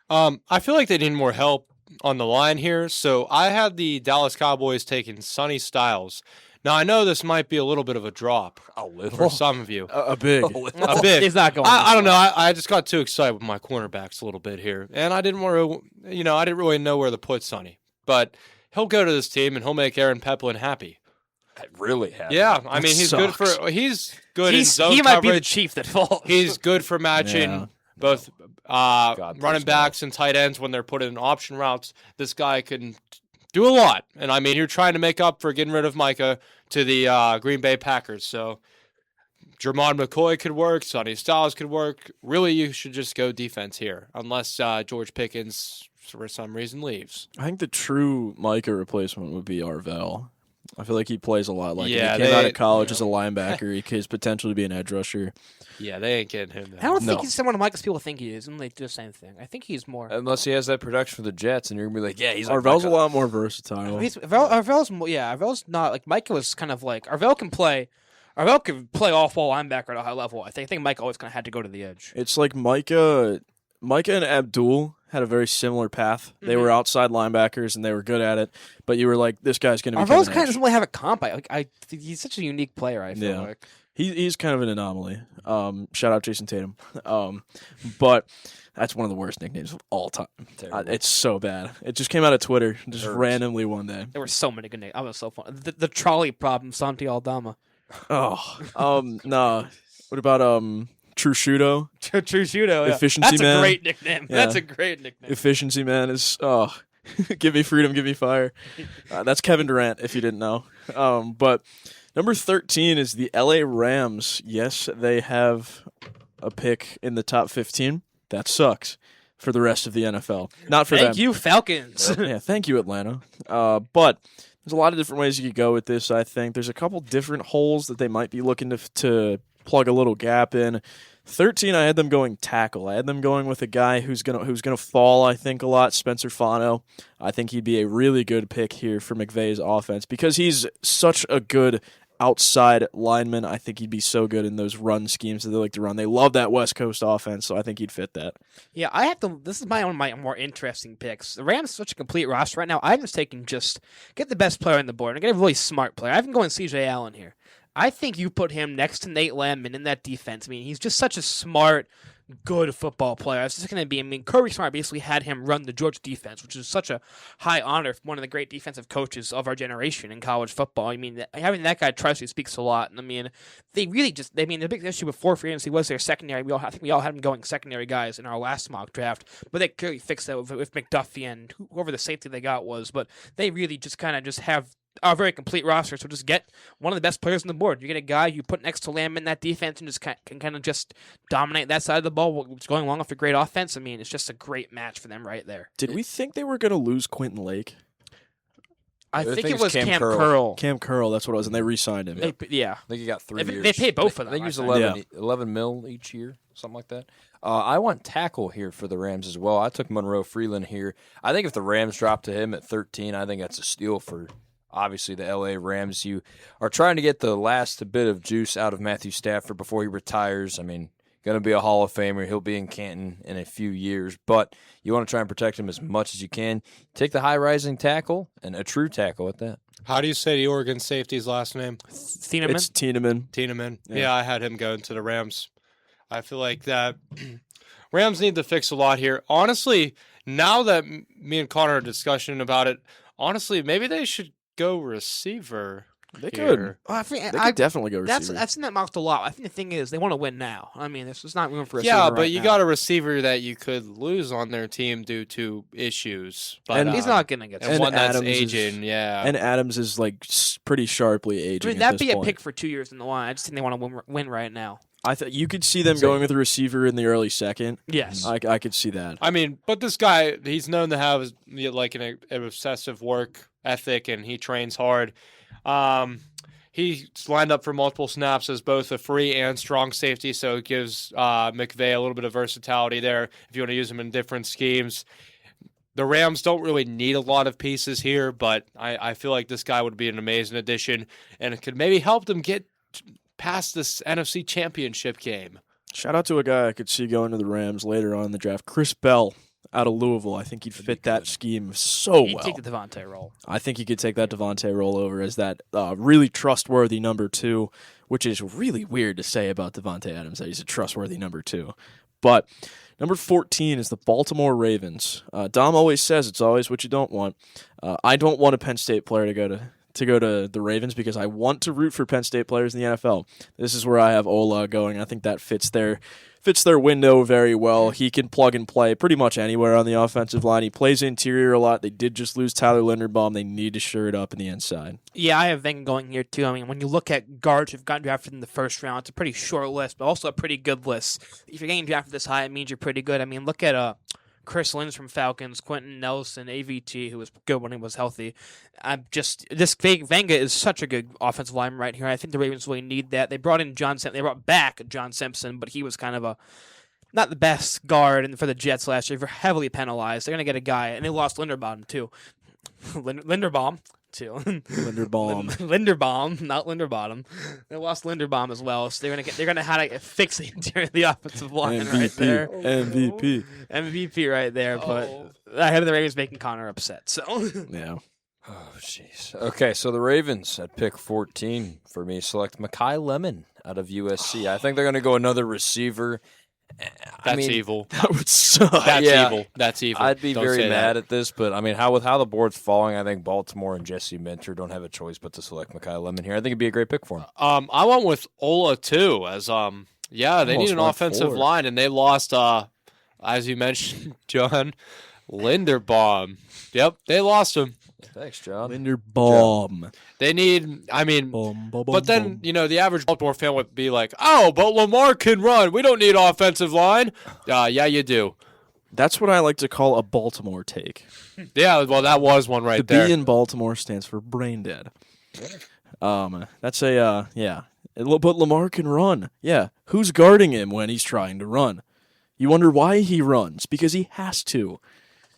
I feel like they need more help on the line here. So I had the Dallas Cowboys taking Sonny Styles. Now, I know this might be a little bit of a drop for some of you. A big. A bit. He's not going. I don't know. I just got too excited with my cornerbacks a little bit here, and I didn't really know where to put Sonny. But he'll go to this team and he'll make Aaron Peplin happy. Really happy. Yeah, I mean he's good in zone He might coverage. be the chief that falls. He's good for matching both running backs and tight ends when they're put in option routes. This guy can do a lot, and I mean you're trying to make up for getting rid of Micah to the Green Bay Packers. So Jermon McCoy could work, Sonny Styles could work. Really, you should just go defense here, unless George Pickens for some reason leaves. I think the true Micah replacement would be Arvell. I feel like he plays a lot like him. Yeah, He came out of college as a linebacker. He has potential to be an edge rusher. Yeah, they ain't getting him. I don't think No. he's someone Micah's people think he is, and they do the same thing. I think he's more. Unless he has that production for the Jets, and you're going to be like, yeah, he's like Arvell's a Micah. lot more versatile. Arvell's not like Micah was kind of like Arvell can play off-ball linebacker at a high level. I think Micah always kind of had to go to the edge. It's like Micah and Abdul had a very similar path. They were outside linebackers and they were good at it, but you were like, this guy's going to be Arvell's kind of doesn't really have a comp. He's such a unique player. I feel Yeah. like. He's kind of an anomaly. Shout out Jason Tatum. But that's one of the worst nicknames of all time. It's so bad. It just came out of Twitter just randomly one day. There were so many good names. I was so fun. The trolley problem, Santi Aldama. No. What about True Shudo? True Shooto. Yeah. Efficiency That's Man. a great nickname. Yeah. That's a great nickname. Efficiency Man is give me freedom, give me fire. That's Kevin Durant, if you didn't know. But number 13 is the LA Rams. Yes, they have a pick in the top 15. that sucks for the rest of the NFL. Not for them. Thank you, Falcons. Yeah, thank you, Atlanta. But there's a lot of different ways you could go with this, I think. There's a couple different holes that they might be looking to plug a little gap in. 13, I had them going tackle. I had them going with a guy who's gonna fall, I think, a lot, Spencer Fano. I think he'd be a really good pick here for McVay's offense because he's such a good outside lineman. I think he'd be so good in those run schemes that they like to run. They love that West Coast offense, so I think he'd fit that. Yeah, I have to. This is one of my more interesting picks. The Rams are such a complete roster right now. I'm just taking get the best player on the board and get a really smart player. I've been going C.J. Allen here. I think you put him next to Nate Landman in that defense. I mean, he's just such a smart, good football player. It's just going to be, Kirby Smart basically had him run the Georgia defense, which is such a high honor for one of the great defensive coaches of our generation in college football. I mean, having that guy trust you speaks a lot. And I mean, they really the big issue before free agency was their secondary. I think we all had them going secondary guys in our last mock draft, but they clearly fixed that with McDuffie and whoever the safety they got was. But they really just have a very complete roster, so just get one of the best players on the board. You get a guy you put next to Lamb in that defense and just can kind of just dominate that side of the ball, which is going along with a great offense. I mean, it's just a great match for them right there. Did we think they were going to lose Quentin Lake? I think it was Cam Curl. Cam Curl, that's what it was, and they re-signed him. Yeah. I think he got 3 years. They paid both of them. They use 11 mil each year, something like that. I want tackle here for the Rams as well. I took Monroe Freeland here. I think if the Rams drop to him at 13, I think that's a steal for obviously the L.A. Rams. You are trying to get the last bit of juice out of Matthew Stafford before he retires. I mean, going to be a Hall of Famer. He'll be in Canton in a few years, but you want to try and protect him as much as you can. Take the high-rising tackle and a true tackle at that. How do you say the Oregon safety's last name? Thieneman? It's Tiedemann. Tiedemann. Yeah, I had him going to the Rams. I feel like that Rams need to fix a lot here. Honestly, now that me and Connor are discussing about it, honestly, maybe they should go receiver. They here. could. They could definitely go receiver. I've seen that mocked a lot. I think the thing is they want to win now. I mean, there's not room for a yeah, but you got a receiver that you could lose on their team due to issues. But, and he's not going to get. And one that's aging, yeah. And Adams is like pretty sharply aging. I mean, that'd be a pick for 2 years in the line. I just think they want to win right now. I you could see them going with a receiver in the early second. Yes, I could see that. I mean, but this guy, he's known to have like an obsessive work ethic, and he trains hard. He's lined up for multiple snaps as both a free and strong safety, so it gives McVay a little bit of versatility there if you want to use him in different schemes. The Rams don't really need a lot of pieces here, but I feel like this guy would be an amazing addition, and it could maybe help them get past this NFC Championship game. Shout out to a guy I could see going to the Rams later on in the draft, Chris Bell out of Louisville. I think he'd fit that scheme so well. He'd take the Devontae role. I think he could take that Devontae role over as that really trustworthy number 2, which is really weird to say about Devontae Adams, that he's a trustworthy number 2. But number 14 is the Baltimore Ravens. Dom always says it's always what you don't want. I don't want a Penn State player to go to the Ravens because I want to root for Penn State players in the NFL. This is where I have Ola going. I think that fits their window very well. He can plug and play pretty much anywhere on the offensive line. He plays interior a lot. They did just lose Tyler Linderbaum. They need to shore it up in the inside. Yeah, I have Venga going here too. I mean, when you look at guards who've gotten drafted in the first round, it's a pretty short list, but also a pretty good list. If you're getting drafted this high, it means you're pretty good. I mean, look at Chris Lynch from Falcons, Quentin Nelson, AVT, who was good when he was healthy. This Venga is such a good offensive lineman right here. I think the Ravens really need that. They brought back John Simpson, but he was kind of not the best guard, and for the Jets last year, they were heavily penalized. They're going to get a guy, and they lost Linderbaum too. Linderbaum, not Linderbottom. They lost Linderbaum as well, so they're gonna have to fix the interior of the offensive line right there. MVP right there. But I have the Ravens making Connor upset. So yeah. Oh jeez. Okay, so the Ravens at pick 14 for me select Mekhi Lemon out of USC. I think they're gonna go another receiver. That's evil. That would suck. That's evil. I'd be very mad at this, but I mean, with how the board's falling, I think Baltimore and Jesse Minter don't have a choice but to select Mekhi Lemon here. I think it'd be a great pick for him. I went with Ola too, as they need an offensive line, and they lost, as you mentioned, John, Linderbaum. Yep, they lost him. Thanks, John. Linderbaum. They need, but then, boom. the average Baltimore fan would be like, oh, but Lamar can run. We don't need offensive line. Yeah, you do. That's what I like to call a Baltimore take. Yeah, well, that was one right The there. B in Baltimore stands for brain dead. That's a, yeah. But Lamar can run. Yeah. Who's guarding him when he's trying to run? You wonder why he runs. Because he has to.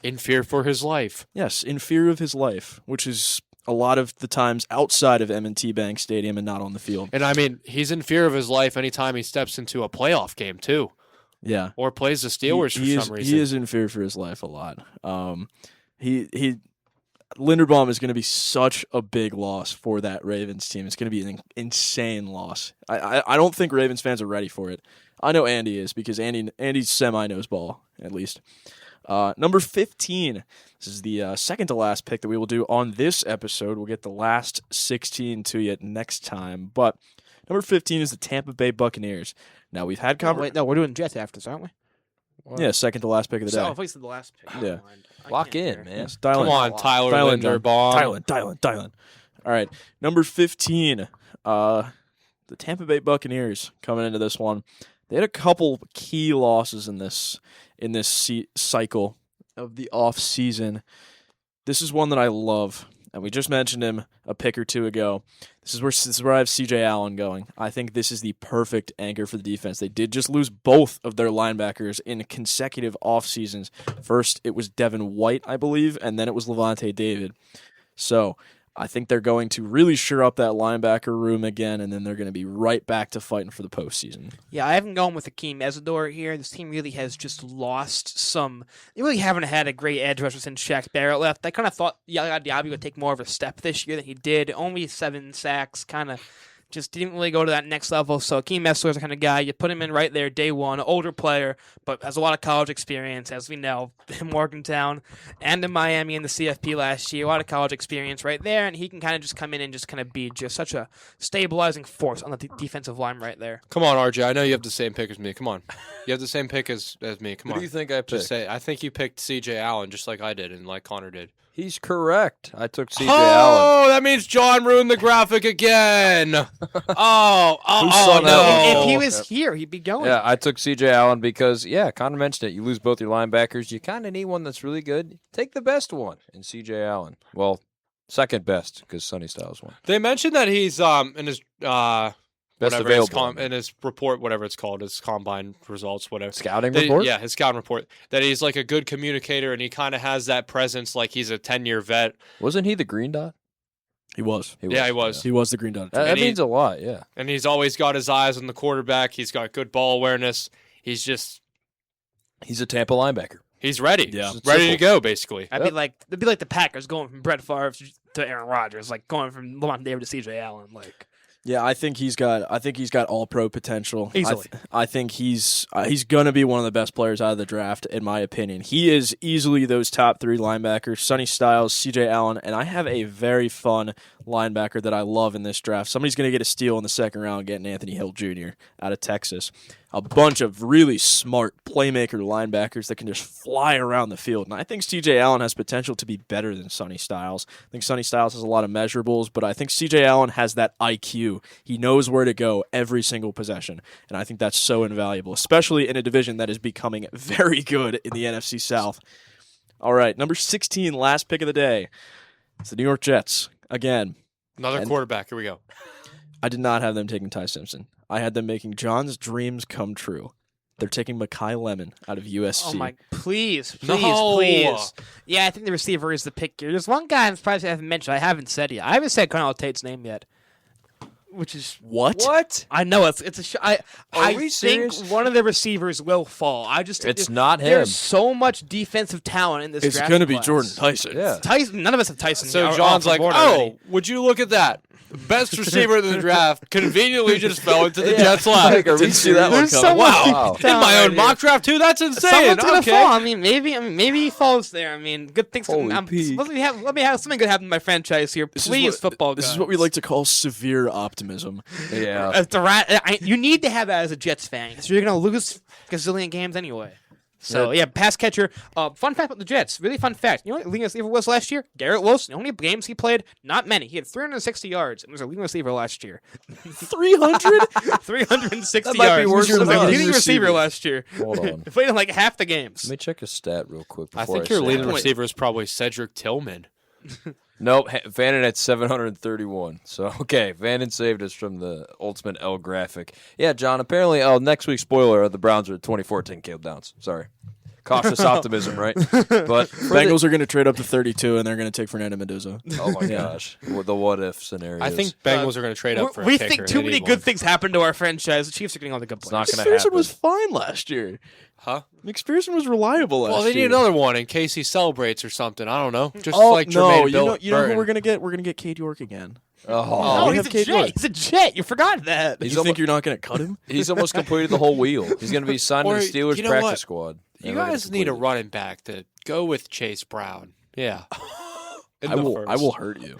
In fear for his life. Yes, in fear of his life, which is a lot of the times outside of M&T Bank Stadium and not on the field. And, he's in fear of his life anytime he steps into a playoff game, too. Yeah. Or plays the Steelers for some reason. He is in fear for his life a lot. Linderbaum is going to be such a big loss for that Ravens team. It's going to be an insane loss. I don't think Ravens fans are ready for it. I know Andy is because Andy semi-knows ball, at least. Number 15. This is the second to last pick that we will do on this episode. We'll get the last 16 to you next time. But number 15 is the Tampa Bay Buccaneers. Now, we've had we're doing Jets after, aren't we? What? Yeah, second to last pick of the day. Oh, I said the last pick. Yeah. Lock in, man. Yes, Come on, Tyler Linderbaum. Dial in. All right, number 15, the Tampa Bay Buccaneers coming into this one. They had a couple key losses in this cycle of the off season. This is one that I love, and we just mentioned him a pick or two ago. This is where I have C.J. Allen going. I think this is the perfect anchor for the defense. They did just lose both of their linebackers in consecutive off seasons. First, it was Devin White, I believe, and then it was Levante David. So I think they're going to really shore up that linebacker room again, and then they're going to be right back to fighting for the postseason. Yeah, I haven't gone with Akeem Ezador here. This team really has just lost some. They really haven't had a great edge rusher since Shaq Barrett left. I kind of thought Yaya Diaby would take more of a step this year than he did. Only 7 sacks, kind of just didn't really go to that next level. So Akeem Ezador is the kind of guy, you put him in right there day one, older player, but has a lot of college experience, as we know, in Morgantown and in Miami in the CFP last year. A lot of college experience right there, and he can kind of just come in and just kind of be just such a stabilizing force on the defensive line right there. Come on, RJ. I know you have the same pick as me. Come on. You have the same pick as me. Come on. Who do you think I picked? Just say, I think you picked C.J. Allen just like I did and like Connor did. He's correct. I took C.J. Oh, Allen. that means John ruined the graphic again. saw no. that? If he was here, he'd be going. Yeah, I took C.J. Allen because, Connor mentioned it. You lose both your linebackers. You kind of need one that's really good. Take the best one in C.J. Allen. Well, second best because Sonny Styles won. They mentioned that he's in his Best whatever available. in his report, whatever it's called, his combine results, whatever. Scouting report? Yeah, his scouting report. That he's like a good communicator and he kind of has that presence like he's a 10-year vet. Wasn't he the green dot? He was. Yeah, he was. He was the green dot. That means a lot, yeah. And he's always got his eyes on the quarterback. He's got good ball awareness. He's a Tampa linebacker. He's ready. Yeah. Ready to go, basically. It'd be like the Packers going from Brett Favre to Aaron Rodgers, like going from Lamont David to C.J. Allen, like. Yeah, I think he's got all pro potential. Easily. I think he's going to be one of the best players out of the draft, in my opinion. He is easily those top 3 linebackers: Sonny Styles, C.J. Allen, and I have a very fun linebacker that I love in this draft. Somebody's going to get a steal in the second round, getting Anthony Hill Jr. out of Texas. A bunch of really smart playmaker linebackers that can just fly around the field. And I think C.J. Allen has potential to be better than Sonny Styles. I think Sonny Styles has a lot of measurables, but I think C.J. Allen has that IQ. He knows where to go every single possession. And I think that's so invaluable, especially in a division that is becoming very good in the NFC South. All right, number 16, last pick of the day. It's the New York Jets. Again. Another quarterback. Here we go. I did not have them taking Ty Simpson. I had them making John's dreams come true. They're taking Mekhi Lemon out of USC. Oh my! Please. No. Yeah, I think the receiver is the pick here. There's one guy I'm surprised I haven't mentioned. I haven't said yet. I haven't said Connell Tate's name yet. Which is what? I know it's a. I we think serious? one of the receivers will fall. I just think It's not him. There's so much defensive talent in this. It's draft going to be class. Jordan Tyson. Yeah. Tyson. None of us have Tyson. So off John's the like, board oh, already. would you look at that? Best receiver in the draft conveniently just fell into the Jets' lap. Like, are we Didn't see that one There's coming. so much Wow. In my own mock draft, too? That's insane. Someone's gonna Okay. fall. I mean, maybe he falls there. I mean, good things. Holy pee. Let me have something good happen to my franchise here, please, football. This is gods. what we like to call severe optimism. Yeah. As the you need to have that as a Jets fan because you're gonna lose a gazillion games anyway. So, yeah, pass catcher. Fun fact about the Jets. Really fun fact. You know what leading receiver was last year? Garrett Wilson. The only games he played, not many. He had 360 yards and was a leading receiver last year. 300? 360 That might be yards. worse He was than a us. leading receiver last year. Hold on. He played in like half the games. Let me check a stat real quick. I Before think your say leading that. receiver is probably Cedric Tillman. Nope, Vannon at 731. So, okay, Vannon saved us from the ultimate L graphic. Yeah, John, apparently, next week's spoiler, the Browns are 2014 Caleb Downs. Sorry. Cautious optimism, right? But Bengals are going to trade up to 32, and they're going to take Fernando Mendoza. oh, my gosh. The what-if scenario. I think Bengals are going to trade up for a We kicker. think They too many need good one. things happen to our franchise. The Chiefs are getting all the good It's not players. going to McPherson happen. was fine last year. Huh? McPherson was reliable last Well, they year. need another one in case he celebrates or something. I don't know. Just Oh, like no, Jermaine you know Burton. who we're going to get? We're going to get Cade York again. Oh, No, we he's have a Cade Jet. York. He's a Jet. You forgot that. He's You think you're not going to cut him? he's almost completed the whole wheel. He's going to be signed to Or, the Steelers you know practice what? squad. You Yeah, guys they're need a completed. running back to go with Chase Brown. Yeah. In I the will first. hurt you.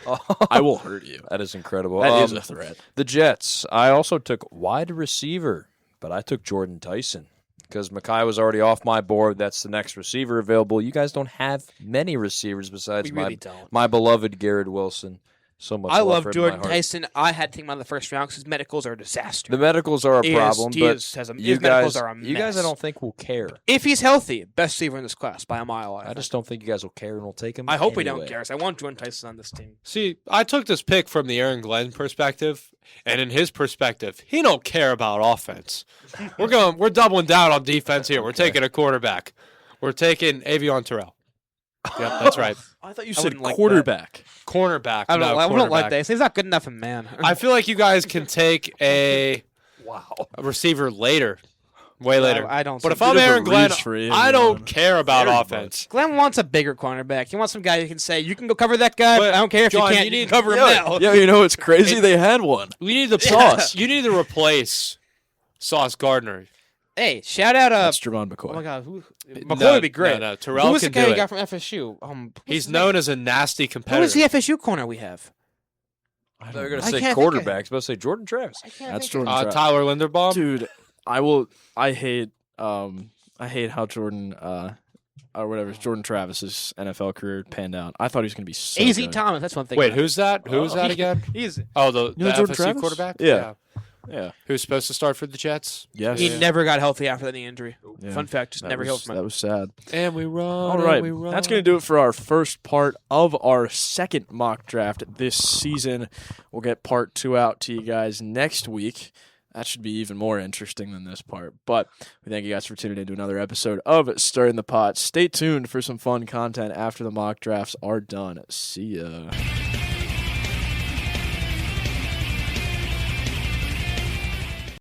I will hurt you. That is incredible. That is a threat. The Jets. I also took wide receiver, but I took Jordan Tyson because Mekhi was already off my board. That's the next receiver available. You guys don't have many receivers besides We really don't. my beloved Garrett Wilson. So much. I love love for him in Jordan my heart. Tyson. I had to take him out of the first round because his medicals are a disaster. The medicals are a problem, but his you medicals guys, are a you guys, I mess. don't think will care. If he's healthy, best receiver in this class by a mile. I just don't think you guys will care and will take him. I hope we don't anyway. care. I want Jordan Tyson on this team. See, I took this pick from the Aaron Glenn perspective, and in his perspective, he don't care about offense. We're doubling down on defense here. We're taking a quarterback. We're taking Avion Terrell. Yep, that's right. I thought you I said wouldn't like quarterback. Cornerback. I don't, no, I don't like cornerback. that. He's not good enough in man. I feel like you guys can take a receiver later, way later. I don't. But see- if I'm Bit of a Aaron Glenn, reach for you, I don't man. care about Very offense. Glenn wants a bigger cornerback. He wants some guy who can say, "You can go cover that guy. But, But I don't care if John, you can't. you You need- can cover him Yeah, now." yeah, you know it's crazy. They had one. You need the Sauce. You need to replace Sauce Gardner. Hey, shout out. That's Javon Oh McCoy. my God, McCoy No, would be great. No, Terrell Who was the can guy do you it. got from FSU? He's known as a nasty Who competitor. is the FSU corner we have? I thought you were going I to say can't think of- quarterbacks, but I say Jordan Travis. I can't That's think of- Jordan. Travis. Tyler Linderbaum. Dude, I hate how Jordan or whatever Jordan Travis's NFL career panned out. I thought he was going to be so AZ good. Thomas. That's one thing. Wait, who's that? Who's that again? He's Oh, the know FSU Jordan Travis? quarterback. Yeah. Yeah. Who's supposed to start for the Jets? Yes. he never got healthy after the knee injury. Yeah. Fun fact, just That never was, healed from That it. was sad. And we run. All and right, we run. that's going to do it for our first part of our second mock draft this season. We'll get part 2 out to you guys next week. That should be even more interesting than this part. But we thank you guys for tuning in to another episode of Stirring the Pot. Stay tuned for some fun content after the mock drafts are done. See ya.